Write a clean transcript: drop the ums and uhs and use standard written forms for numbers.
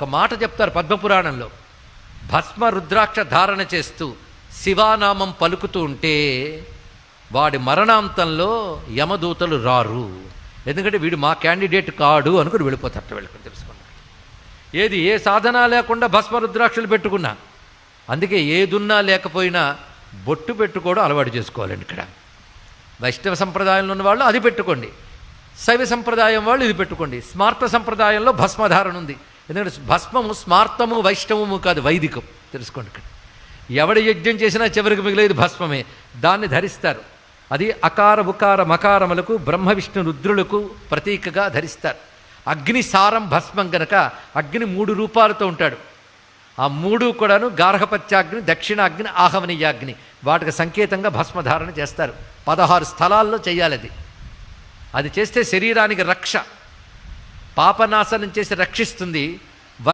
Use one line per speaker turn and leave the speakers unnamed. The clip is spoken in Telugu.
ఒక మాట చెప్తారు పద్మపురాణంలో. భస్మ రుద్రాక్ష ధారణ చేస్తూ శివానామం పలుకుతూ ఉంటే వాడి మరణాంతంలో యమదూతలు రారు. ఎందుకంటే వీడు మా క్యాండిడేట్ కాడు అనుకుని వెళ్ళిపోతారట. వెళ్ళుకుని తెలుసుకున్నాడు. ఏది ఏ సాధన లేకుండా భస్మ రుద్రాక్షలు పెట్టుకున్నా, అందుకే ఏదున్నా లేకపోయినా బొట్టు పెట్టుకోవడం అలవాటు చేసుకోవాలండి. ఇక్కడ వైష్ణవ సంప్రదాయంలో ఉన్న వాళ్ళు అది పెట్టుకోండి, శైవ సంప్రదాయం వాళ్ళు ఇది పెట్టుకోండి. స్మార్త సంప్రదాయంలో భస్మధారణ ఉంది. ఎందుకంటే భస్మము స్మార్తము వైష్ణవము కాదు, వైదికం. తెలుసుకోండి. ఇక్కడ ఎవడి యజ్ఞం చేసినా చివరికి మిగిలేదు భస్మమే. దాన్ని ధరిస్తారు. అది అకార ఉకార మకారములకు బ్రహ్మ విష్ణు రుద్రులకు ప్రతీకగా ధరిస్తారు. అగ్ని సారం భస్మం గనక అగ్ని 3 రూపాలతో ఉంటాడు. ఆ 3 కూడాను గార్హపత్యాగ్ని, దక్షిణాగ్ని, ఆహవనీయాగ్ని, వాటికి సంకేతంగా భస్మధారణ చేస్తారు. 16 స్థలాల్లో చేయాలి. అది చేస్తే శరీరానికి రక్ష, పాపనాశనం చేసి రక్షిస్తుంది.